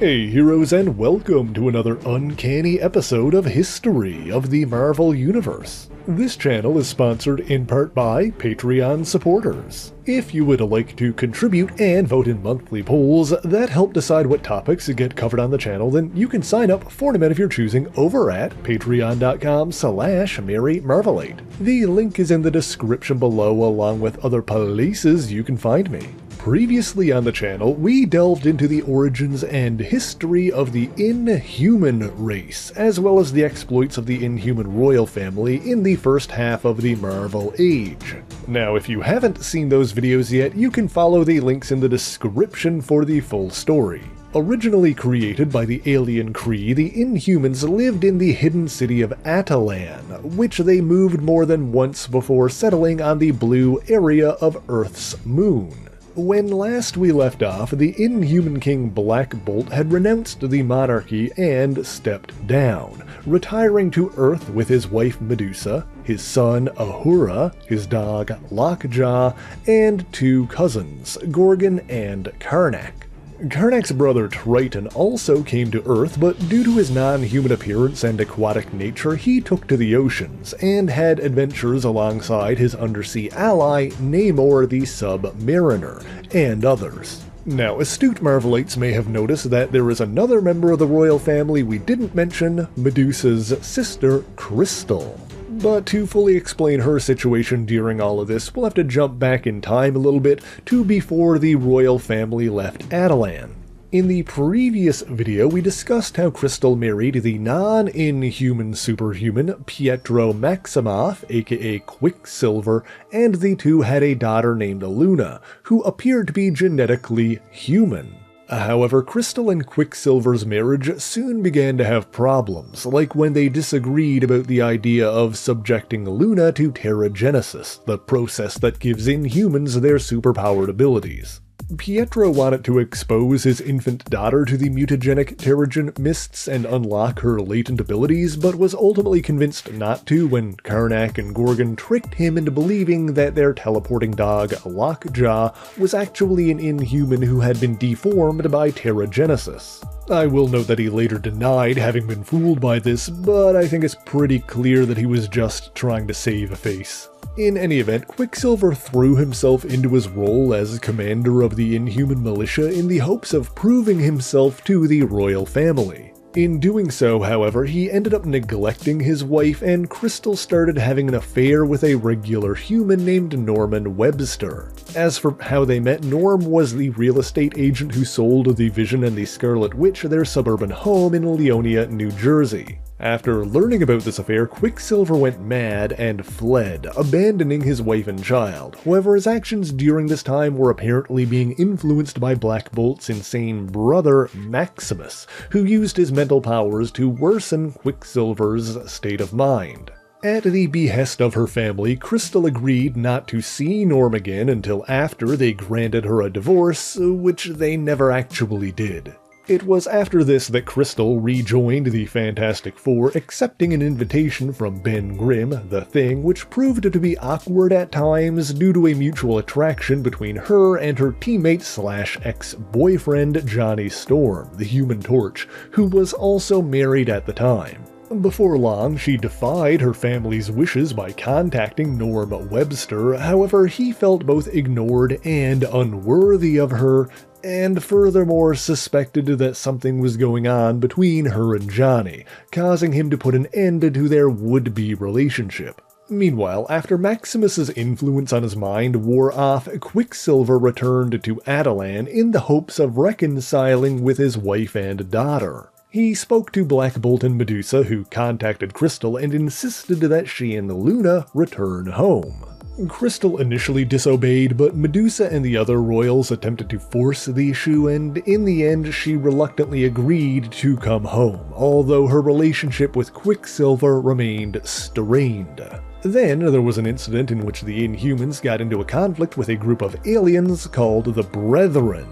Hey heroes, and welcome to another uncanny episode of History of the Marvel Universe. This channel is sponsored in part by Patreon supporters. If you would like to contribute and vote in monthly polls that help decide what topics get covered on the channel, then you can sign up for an amount of your choosing over at patreon.com/MaryMarvelate. The link is in the description below, along with other places you can find me. Previously on the channel, we delved into the origins and history of the Inhuman race, as well as the exploits of the Inhuman royal family in the first half of the Marvel Age. Now, if you haven't seen those videos yet, you can follow the links in the description for the full story. Originally created by the alien Kree, the Inhumans lived in the hidden city of Attilan, which they moved more than once before settling on the blue area of Earth's moon. When last we left off, the Inhuman King Black Bolt had renounced the monarchy and stepped down, retiring to Earth with his wife Medusa, his son Ahura, his dog Lockjaw, and two cousins, Gorgon and Karnak. Karnak's brother Triton also came to Earth, but due to his non-human appearance and aquatic nature, he took to the oceans and had adventures alongside his undersea ally Namor the Sub-Mariner, and others. Now, astute Marvelites may have noticed that there is another member of the royal family we didn't mention, Medusa's sister Crystal. But to fully explain her situation during all of this, we'll have to jump back in time a little bit to before the royal family left Attilan. In the previous video, we discussed how Crystal married the non-Inhuman superhuman Pietro Maximoff, aka Quicksilver, and the two had a daughter named Luna, who appeared to be genetically human. However, Crystal and Quicksilver's marriage soon began to have problems, like when they disagreed about the idea of subjecting Luna to Terrigenesis, the process that gives Inhumans their superpowered abilities. Pietro wanted to expose his infant daughter to the mutagenic Terrigen mists and unlock her latent abilities, but was ultimately convinced not to when Karnak and Gorgon tricked him into believing that their teleporting dog, Lockjaw, was actually an Inhuman who had been deformed by Terrigenesis. I will note that he later denied having been fooled by this, but I think it's pretty clear that he was just trying to save face. In any event, Quicksilver threw himself into his role as commander of the Inhuman militia in the hopes of proving himself to the royal family. In doing so, however, he ended up neglecting his wife, and Crystal started having an affair with a regular human named Norman Webster. As for how they met, Norm was the real estate agent who sold the Vision and the Scarlet Witch their suburban home in Leonia, New Jersey. After learning about this affair, Quicksilver went mad and fled, abandoning his wife and child. However, his actions during this time were apparently being influenced by Black Bolt's insane brother, Maximus, who used his mental powers to worsen Quicksilver's state of mind. At the behest of her family, Crystal agreed not to see Norm again until after they granted her a divorce, which they never actually did. It was after this that Crystal rejoined the Fantastic Four, accepting an invitation from Ben Grimm, the Thing, which proved to be awkward at times due to a mutual attraction between her and her teammate/ex-boyfriend Johnny Storm, the Human Torch, who was also married at the time. Before long, she defied her family's wishes by contacting Norm Webster. However, he felt both ignored and unworthy of her, and furthermore suspected that something was going on between her and Johnny, causing him to put an end to their would-be relationship. Meanwhile, after Maximus's influence on his mind wore off, Quicksilver returned to Attilan in the hopes of reconciling with his wife and daughter. He spoke to Black Bolt and Medusa, who contacted Crystal and insisted that she and Luna return home. Crystal initially disobeyed, but Medusa and the other royals attempted to force the issue, and in the end she reluctantly agreed to come home, although her relationship with Quicksilver remained strained. Then there was an incident in which the Inhumans got into a conflict with a group of aliens called the Brethren.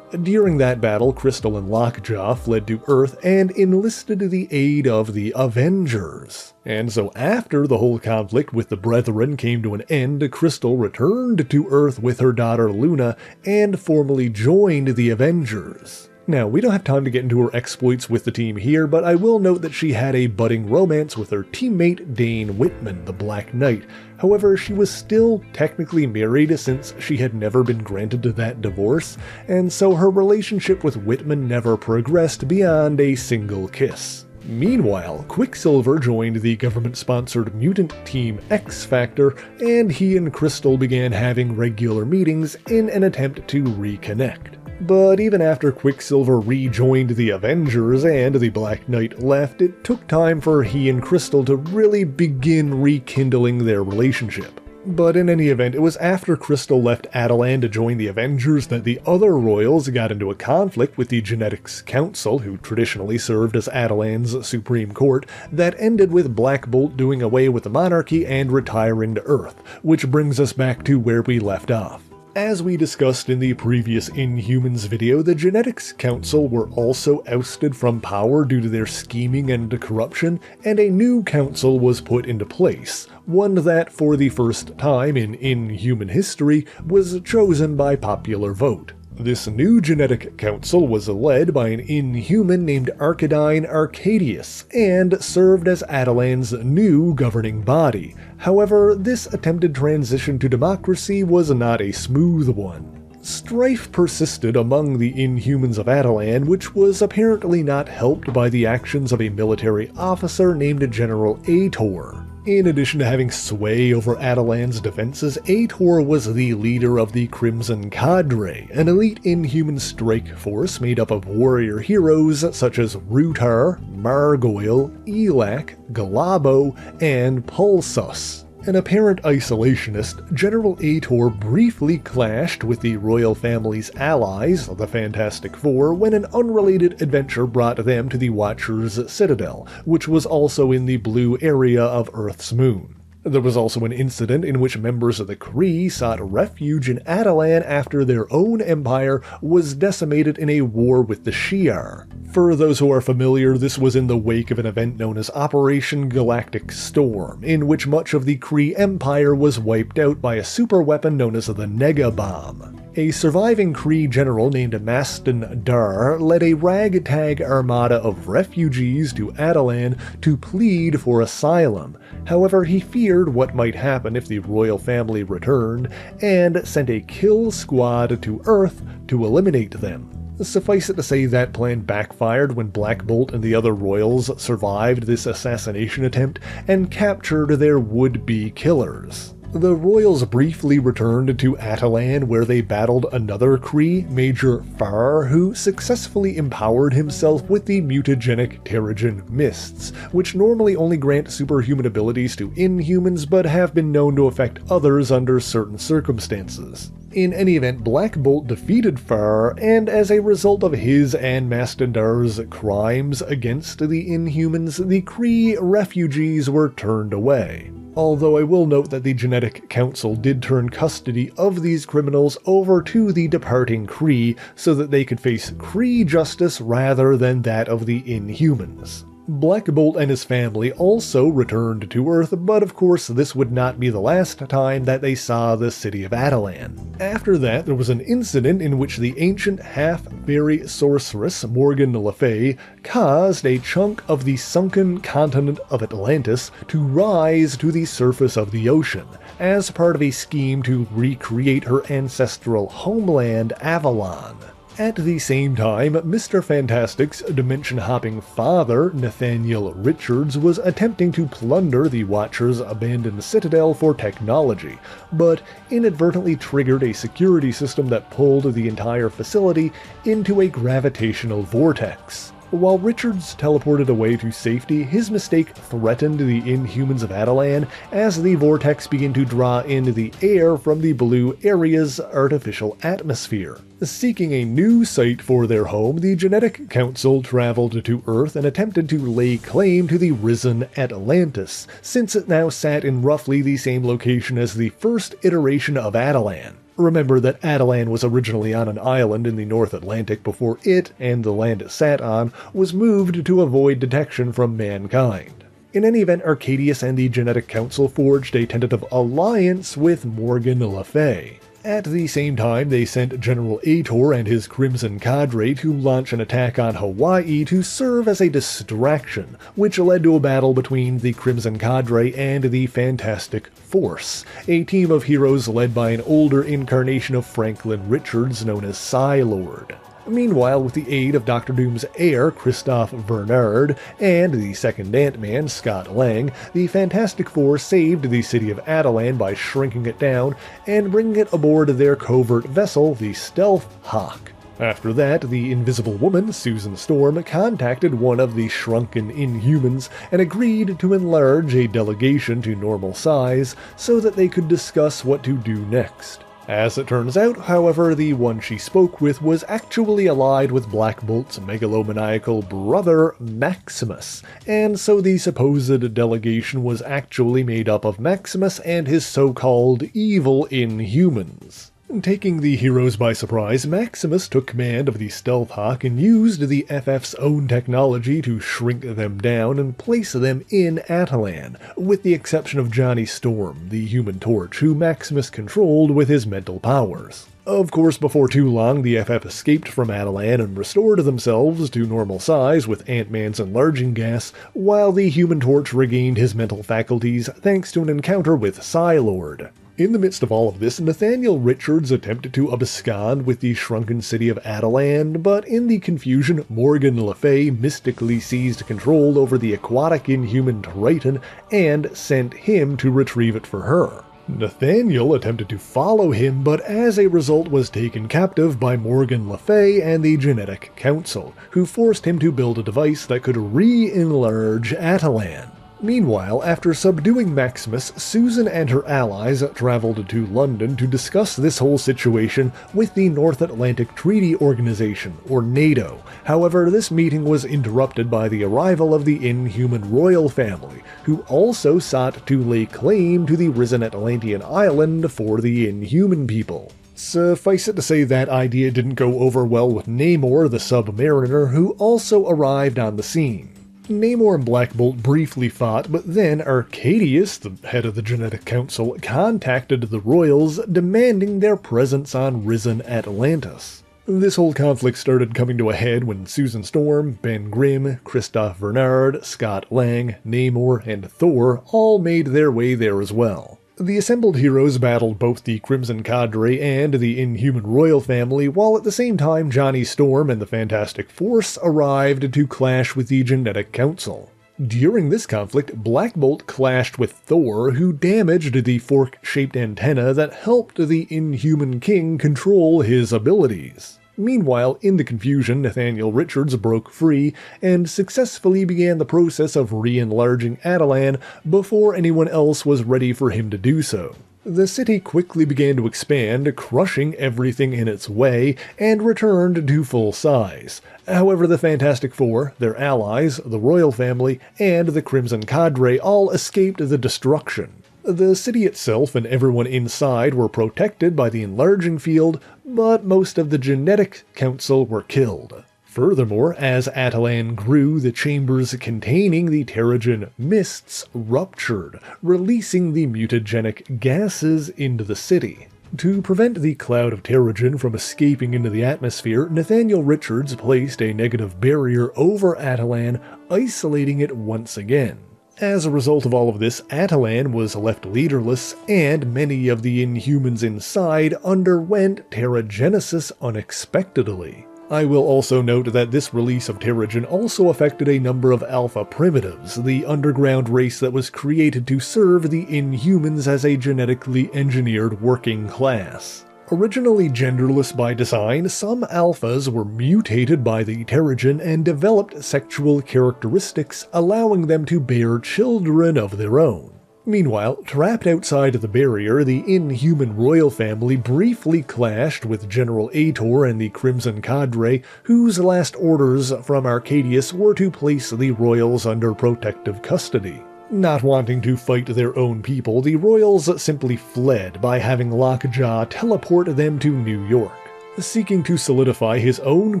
During that battle, Crystal and Lockjaw fled to Earth and enlisted the aid of the Avengers. And so after the whole conflict with the Brethren came to an end, Crystal returned to Earth with her daughter Luna and formally joined the Avengers. Now, we don't have time to get into her exploits with the team here, but I will note that she had a budding romance with her teammate Dane Whitman, the Black Knight. However, she was still technically married since she had never been granted that divorce, and so her relationship with Whitman never progressed beyond a single kiss. Meanwhile, Quicksilver joined the government-sponsored mutant team X Factor, and he and Crystal began having regular meetings in an attempt to reconnect. But even after Quicksilver rejoined the Avengers and the Black Knight left, it took time for he and Crystal to really begin rekindling their relationship. But in any event, it was after Crystal left Attilan to join the Avengers that the other royals got into a conflict with the Genetics Council, who traditionally served as Attilan's Supreme Court, that ended with Black Bolt doing away with the monarchy and retiring to Earth, which brings us back to where we left off. As we discussed in the previous Inhumans video, the Genetics Council were also ousted from power due to their scheming and corruption, and a new council was put into place, one that, for the first time in Inhuman history, was chosen by popular vote. This new genetic council was led by an Inhuman named Arcadine Arcadius, and served as Attilan's new governing body. However, this attempted transition to democracy was not a smooth one. Strife persisted among the Inhumans of Attilan, which was apparently not helped by the actions of a military officer named General Ator. In addition to having sway over Attilan's defenses, Ator was the leader of the Crimson Cadre, an elite Inhuman strike force made up of warrior heroes such as Rutar, Margoyle, Elak, Galabo, and Pulsus. An apparent isolationist, General Ator briefly clashed with the royal family's allies, the Fantastic Four, when an unrelated adventure brought them to the Watcher's Citadel, which was also in the blue area of Earth's moon. There was also an incident in which members of the Kree sought refuge in Attilan after their own empire was decimated in a war with the Shi'ar. For those who are familiar, this was in the wake of an event known as Operation Galactic Storm, in which much of the Kree Empire was wiped out by a superweapon known as the Nega Bomb. A surviving Kree general named Mastin Dar led a ragtag armada of refugees to Attilan to plead for asylum. However, he feared what might happen if the royal family returned, and sent a kill squad to Earth to eliminate them. Suffice it to say that plan backfired when Black Bolt and the other royals survived this assassination attempt and captured their would-be killers. The royals briefly returned to Attilan, where they battled another Kree, Major Farr, who successfully empowered himself with the mutagenic Terrigen Mists, which normally only grant superhuman abilities to Inhumans but have been known to affect others under certain circumstances. In any event, Black Bolt defeated Farr, and as a result of his and Mastindar's crimes against the Inhumans, the Kree refugees were turned away. Although I will note that the Genetic Council did turn custody of these criminals over to the departing Kree so that they could face Kree justice rather than that of the Inhumans. Black Bolt and his family also returned to Earth, but of course this would not be the last time that they saw the city of Attilan. After that, there was an incident in which the ancient half-fairy sorceress Morgan Le Fay caused a chunk of the sunken continent of Atlantis to rise to the surface of the ocean, as part of a scheme to recreate her ancestral homeland Avalon. At the same time, Mr. Fantastic's dimension-hopping father, Nathaniel Richards, was attempting to plunder the Watcher's abandoned citadel for technology, but inadvertently triggered a security system that pulled the entire facility into a gravitational vortex. While Richards teleported away to safety, his mistake threatened the Inhumans of Attilan as the vortex began to draw in the air from the blue area's artificial atmosphere. Seeking a new site for their home, the Genetic Council traveled to Earth and attempted to lay claim to the risen Atlantis, since it now sat in roughly the same location as the first iteration of Attilan. Remember that Attilan was originally on an island in the North Atlantic before it, and the land it sat on, was moved to avoid detection from mankind. In any event, Arcadius and the Genetic Council forged a tentative alliance with Morgan Le Fay. At the same time, they sent General Ator and his Crimson Cadre to launch an attack on Hawaii to serve as a distraction, which led to a battle between the Crimson Cadre and the Fantastic Force, a team of heroes led by an older incarnation of Franklin Richards known as Psy-Lord. Meanwhile, with the aid of Doctor Doom's heir, Christophe Bernard, and the second Ant-Man, Scott Lang, the Fantastic Four saved the city of Attilan by shrinking it down and bringing it aboard their covert vessel, the Stealth Hawk. After that, the Invisible Woman, Susan Storm, contacted one of the shrunken Inhumans and agreed to enlarge a delegation to normal size so that they could discuss what to do next. As it turns out, however, the one she spoke with was actually allied with Black Bolt's megalomaniacal brother, Maximus, and so the supposed delegation was actually made up of Maximus and his so-called evil Inhumans. Taking the heroes by surprise, Maximus took command of the Stealth Hawk and used the FF's own technology to shrink them down and place them in Attilan, with the exception of Johnny Storm, the Human Torch, who Maximus controlled with his mental powers. Of course, before too long, the FF escaped from Attilan and restored themselves to normal size with Ant-Man's enlarging gas, while the Human Torch regained his mental faculties thanks to an encounter with Psy-Lord. In the midst of all of this, Nathaniel Richards attempted to abscond with the shrunken city of Attilan, but in the confusion, Morgan Le Fay mystically seized control over the aquatic Inhuman Triton and sent him to retrieve it for her. Nathaniel attempted to follow him, but as a result was taken captive by Morgan Le Fay and the Genetic Council, who forced him to build a device that could re-enlarge Attilan. Meanwhile, after subduing Maximus, Susan and her allies traveled to London to discuss this whole situation with the North Atlantic Treaty Organization, or NATO. However, this meeting was interrupted by the arrival of the Inhuman royal family, who also sought to lay claim to the risen Atlantean island for the Inhuman people. Suffice it to say that idea didn't go over well with Namor the Sub-Mariner, who also arrived on the scene. Namor and Black Bolt briefly fought, but then Arcadius, the head of the Genetic Council, contacted the Royals, demanding their presence on risen Atlantis. This whole conflict started coming to a head when Susan Storm, Ben Grimm, Christophe Bernard, Scott Lang, Namor, and Thor all made their way there as well. The assembled heroes battled both the Crimson Cadre and the Inhuman royal family, while at the same time Johnny Storm and the Fantastic Force arrived to clash with the Genetic Council. During this conflict, Black Bolt clashed with Thor, who damaged the fork-shaped antenna that helped the Inhuman King control his abilities. Meanwhile, in the confusion, Nathaniel Richards broke free and successfully began the process of re-enlarging Attilan before anyone else was ready for him to do so. The city quickly began to expand, crushing everything in its way, and returned to full size. However, the Fantastic Four, their allies, the royal family, and the Crimson Cadre all escaped the destruction. The city itself and everyone inside were protected by the enlarging field, but most of the Genetic Council were killed. Furthermore, as Attilan grew, the chambers containing the Terrigen mists ruptured, releasing the mutagenic gases into the city. To prevent the cloud of Terrigen from escaping into the atmosphere, Nathaniel Richards placed a negative barrier over Attilan, isolating it once again. As a result of all of this, Attilan was left leaderless, and many of the Inhumans inside underwent Terrigenesis unexpectedly. I will also note that this release of Terrigen also affected a number of Alpha Primitives, the underground race that was created to serve the Inhumans as a genetically engineered working class. Originally genderless by design, some alphas were mutated by the Terrigen and developed sexual characteristics, allowing them to bear children of their own. Meanwhile, trapped outside of the barrier, the Inhuman royal family briefly clashed with General Ator and the Crimson Cadre, whose last orders from Arcadius were to place the royals under protective custody. Not wanting to fight their own people, the royals simply fled by having Lockjaw teleport them to New York. Seeking to solidify his own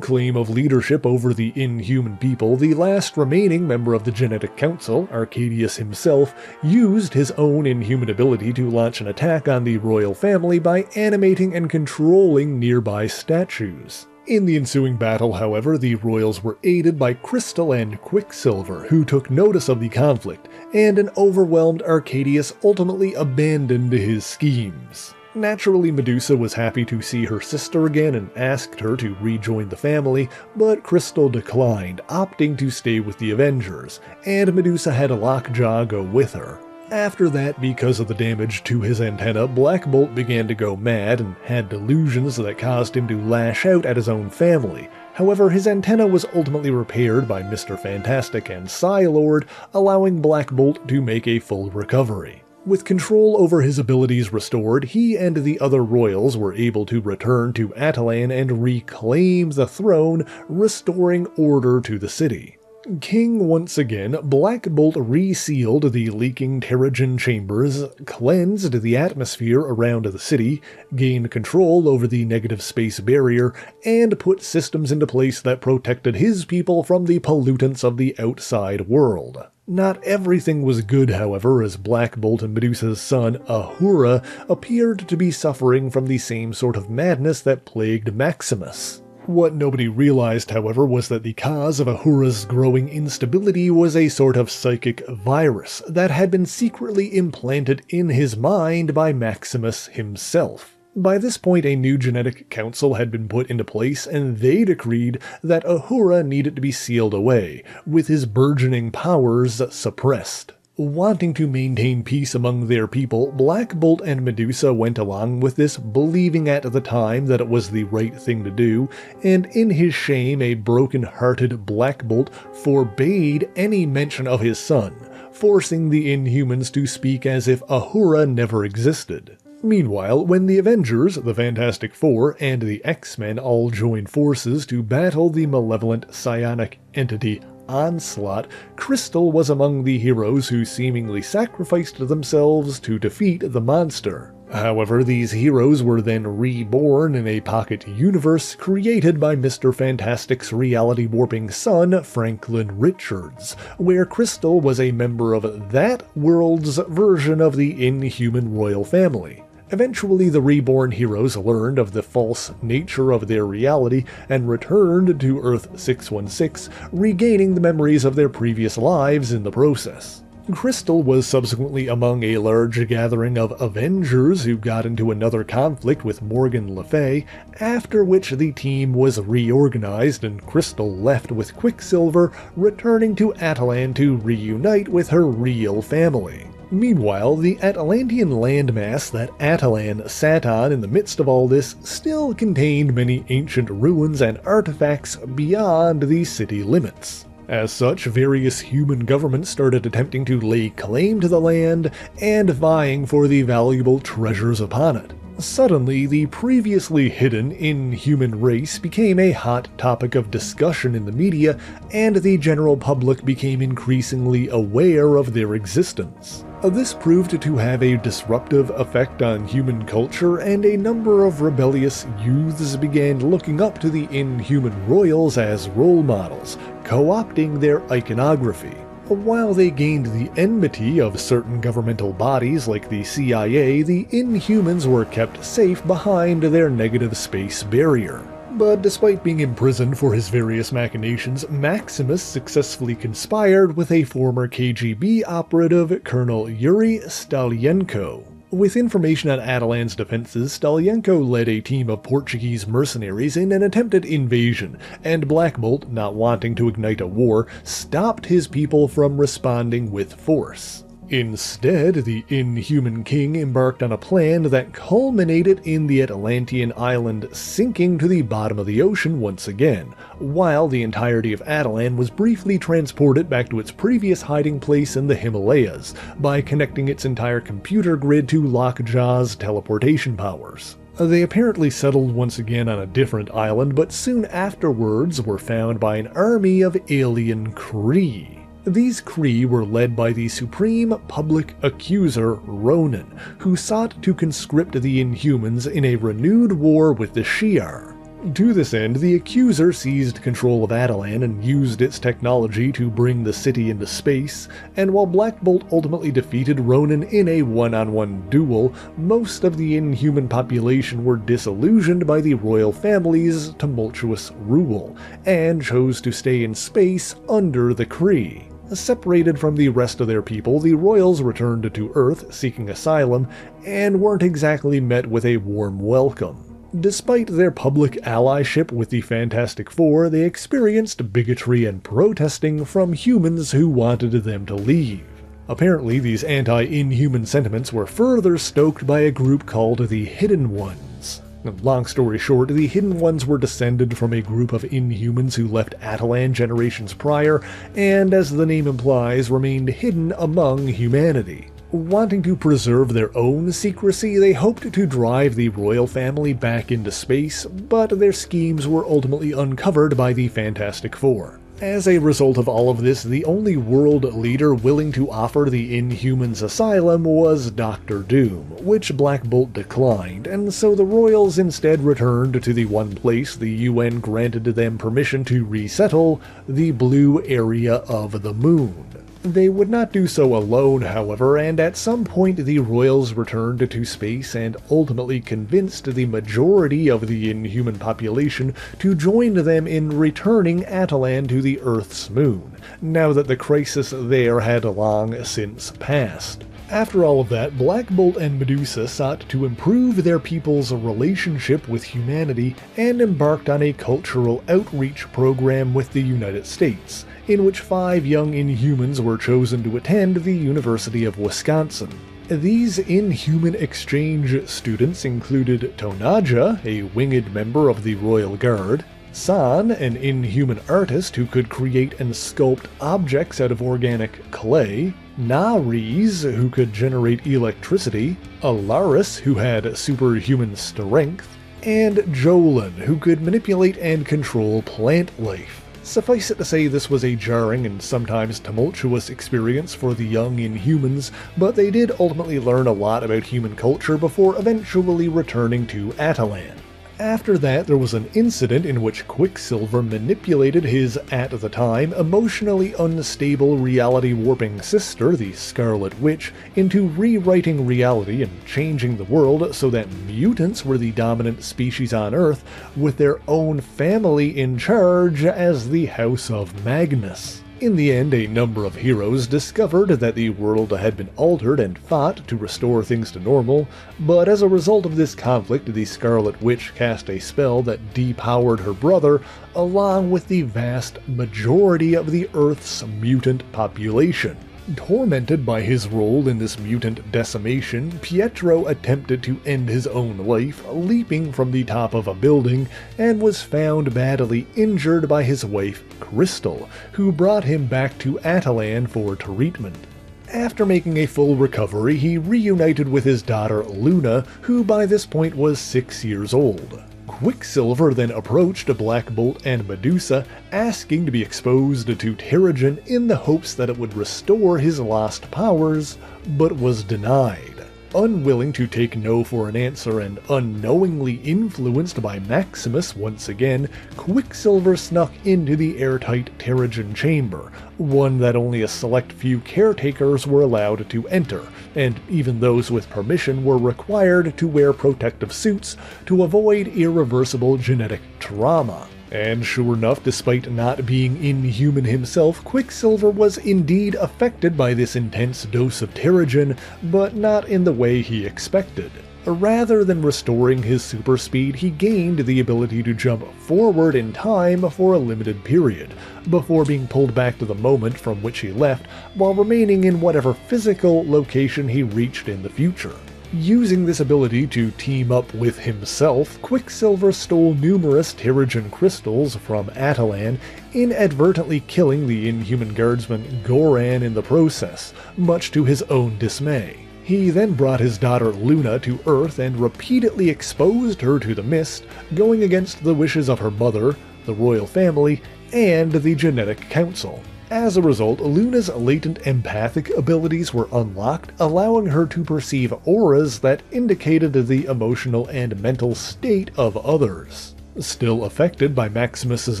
claim of leadership over the Inhuman people, the last remaining member of the Genetic Council, Arcadius himself, used his own Inhuman ability to launch an attack on the royal family by animating and controlling nearby statues. In the ensuing battle, however, the royals were aided by Crystal and Quicksilver, who took notice of the conflict, and an overwhelmed Arcadius ultimately abandoned his schemes. Naturally, Medusa was happy to see her sister again and asked her to rejoin the family, but Crystal declined, opting to stay with the Avengers, and Medusa had Lockjaw go with her. After that, because of the damage to his antenna, Black Bolt began to go mad and had delusions that caused him to lash out at his own family. However, his antenna was ultimately repaired by Mr. Fantastic and Psylord, allowing Black Bolt to make a full recovery. With control over his abilities restored, he and the other royals were able to return to Attilan and reclaim the throne, restoring order to the city. King once again, Black Bolt resealed the leaking Terrigen chambers, cleansed the atmosphere around the city, gained control over the negative space barrier, and put systems into place that protected his people from the pollutants of the outside world. Not everything was good, however, as Black Bolt and Medusa's son, Ahura, appeared to be suffering from the same sort of madness that plagued Maximus. What nobody realized, however, was that the cause of Ahura's growing instability was a sort of psychic virus that had been secretly implanted in his mind by Maximus himself. By this point, a new genetic council had been put into place, and they decreed that Ahura needed to be sealed away, with his burgeoning powers suppressed. Wanting to maintain peace among their people, Black Bolt and Medusa went along with this, believing at the time that it was the right thing to do, and in his shame a broken-hearted Black Bolt forbade any mention of his son, forcing the Inhumans to speak as if Ahura never existed. Meanwhile, when the Avengers, the Fantastic Four, and the X-Men all joined forces to battle the malevolent psionic entity Onslaught, Crystal was among the heroes who seemingly sacrificed themselves to defeat the monster. However, these heroes were then reborn in a pocket universe created by Mr. Fantastic's reality-warping son, Franklin Richards, where Crystal was a member of that world's version of the Inhuman royal family. Eventually, the reborn heroes learned of the false nature of their reality and returned to Earth 616, regaining the memories of their previous lives in the process. Crystal was subsequently among a large gathering of Avengers who got into another conflict with Morgan Le Fay, after which the team was reorganized and Crystal left with Quicksilver, returning to Attilan to reunite with her real family. Meanwhile, the Atlantean landmass that Attilan sat on in the midst of all this still contained many ancient ruins and artifacts beyond the city limits. As such, various human governments started attempting to lay claim to the land and vying for the valuable treasures upon it. Suddenly, the previously hidden Inhuman race became a hot topic of discussion in the media, and the general public became increasingly aware of their existence. This proved to have a disruptive effect on human culture, and a number of rebellious youths began looking up to the Inhuman royals as role models, co-opting their iconography. While they gained the enmity of certain governmental bodies like the CIA, the Inhumans were kept safe behind their negative space barrier. But despite being imprisoned for his various machinations, Maximus successfully conspired with a former KGB operative, Colonel Yuri Stalyenko. With information on Attilan's defenses, Stalyenko led a team of Portuguese mercenaries in an attempted invasion, and Black Bolt, not wanting to ignite a war, stopped his people from responding with force. Instead, the Inhuman king embarked on a plan that culminated in the Atlantean island sinking to the bottom of the ocean once again, while the entirety of Attilan was briefly transported back to its previous hiding place in the Himalayas by connecting its entire computer grid to Lockjaw's teleportation powers. They apparently settled once again on a different island, but soon afterwards were found by an army of alien Kree. These Kree were led by the Supreme Public Accuser, Ronan, who sought to conscript the Inhumans in a renewed war with the Shi'ar. To this end, the Accuser seized control of Attilan and used its technology to bring the city into space, and while Black Bolt ultimately defeated Ronan in a one-on-one duel, most of the Inhuman population were disillusioned by the royal family's tumultuous rule, and chose to stay in space under the Kree. Separated from the rest of their people, the royals returned to Earth seeking asylum, and weren't exactly met with a warm welcome. Despite their public allyship with the Fantastic Four, they experienced bigotry and protesting from humans who wanted them to leave. Apparently, these anti-Inhuman sentiments were further stoked by a group called the Hidden Ones. Long story short, the Hidden Ones were descended from a group of Inhumans who left Attilan generations prior, and as the name implies, remained hidden among humanity. Wanting to preserve their own secrecy, they hoped to drive the royal family back into space, but their schemes were ultimately uncovered by the Fantastic Four. As a result of all of this, the only world leader willing to offer the Inhumans asylum was Dr. Doom, which Black Bolt declined, and so the royals instead returned to the one place the UN granted them permission to resettle, the blue area of the moon. They would not do so alone, however, and at some point the royals returned to space and ultimately convinced the majority of the Inhuman population to join them in returning Attilan to the Earth's moon, now that the crisis there had long since passed. After all of that, Black Bolt and Medusa sought to improve their people's relationship with humanity and embarked on a cultural outreach program with the United States, in which 5 young Inhumans were chosen to attend the University of Wisconsin. These Inhuman exchange students included Tonaja, a winged member of the Royal Guard, San, an Inhuman artist who could create and sculpt objects out of organic clay, Naris, who could generate electricity, Alaris, who had superhuman strength, and Jolan, who could manipulate and control plant life. Suffice it to say, this was a jarring and sometimes tumultuous experience for the young Inhumans, but they did ultimately learn a lot about human culture before eventually returning to Attilan. After that, there was an incident in which Quicksilver manipulated his, at the time, emotionally unstable reality-warping sister, the Scarlet Witch, into rewriting reality and changing the world so that mutants were the dominant species on Earth, with their own family in charge as the House of Magnus. In the end, a number of heroes discovered that the world had been altered and fought to restore things to normal, but as a result of this conflict, the Scarlet Witch cast a spell that depowered her brother, along with the vast majority of the Earth's mutant population. Tormented by his role in this mutant decimation, Pietro attempted to end his own life, leaping from the top of a building, and was found badly injured by his wife, Crystal, who brought him back to Attilan for treatment. After making a full recovery, he reunited with his daughter Luna, who by this point was 6 years old. Quicksilver then approached Black Bolt and Medusa, asking to be exposed to Terrigen in the hopes that it would restore his lost powers, but was denied. Unwilling to take no for an answer and unknowingly influenced by Maximus once again, Quicksilver snuck into the airtight Terrigen chamber, one that only a select few caretakers were allowed to enter, and even those with permission were required to wear protective suits to avoid irreversible genetic trauma. And sure enough, despite not being Inhuman himself, Quicksilver was indeed affected by this intense dose of Terrigen, but not in the way he expected. Rather than restoring his super speed, he gained the ability to jump forward in time for a limited period, before being pulled back to the moment from which he left, while remaining in whatever physical location he reached in the future. Using this ability to team up with himself, Quicksilver stole numerous Terrigen crystals from Attilan, inadvertently killing the Inhuman guardsman Goran in the process, much to his own dismay. He then brought his daughter Luna to Earth and repeatedly exposed her to the mist, going against the wishes of her mother, the royal family, and the Genetic Council. As a result, Luna's latent empathic abilities were unlocked, allowing her to perceive auras that indicated the emotional and mental state of others. Still affected by Maximus's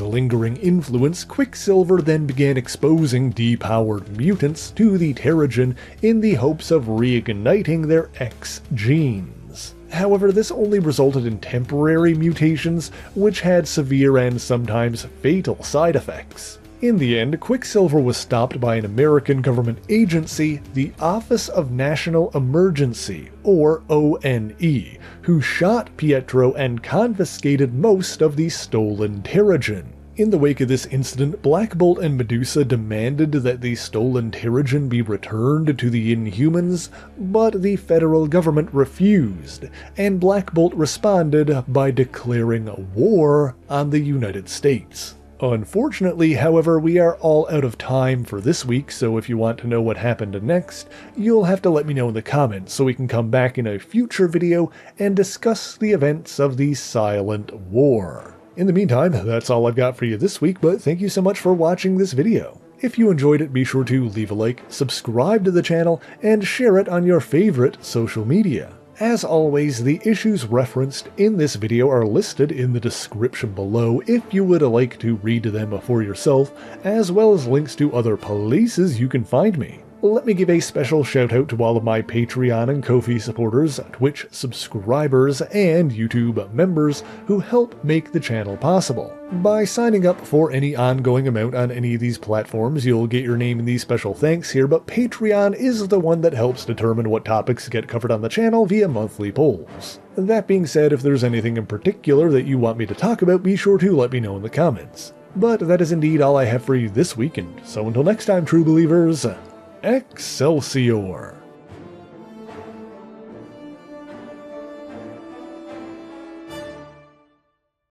lingering influence, Quicksilver then began exposing depowered mutants to the Terrigen in the hopes of reigniting their X genes. However, this only resulted in temporary mutations, which had severe and sometimes fatal side effects. In the end, Quicksilver was stopped by an American government agency, the Office of National Emergency, or ONE, who shot Pietro and confiscated most of the stolen Terrigen. In the wake of this incident, Black Bolt and Medusa demanded that the stolen Terrigen be returned to the Inhumans, but the federal government refused, and Black Bolt responded by declaring war on the United States. Unfortunately, however, we are all out of time for this week, so if you want to know what happened next, you'll have to let me know in the comments so we can come back in a future video and discuss the events of the Silent War. In the meantime, that's all I've got for you this week, but thank you so much for watching this video. If you enjoyed it, be sure to leave a like, subscribe to the channel, and share it on your favorite social media. As always, the issues referenced in this video are listed in the description below if you would like to read them for yourself, as well as links to other places you can find me. Let me give a special shout out to all of my Patreon and Ko-fi supporters, Twitch subscribers, and YouTube members who help make the channel possible. By signing up for any ongoing amount on any of these platforms, you'll get your name in these special thanks here, but Patreon is the one that helps determine what topics get covered on the channel via monthly polls. That being said, if there's anything in particular that you want me to talk about, be sure to let me know in the comments. But that is indeed all I have for you this week, and so until next time, true believers, Excelsior!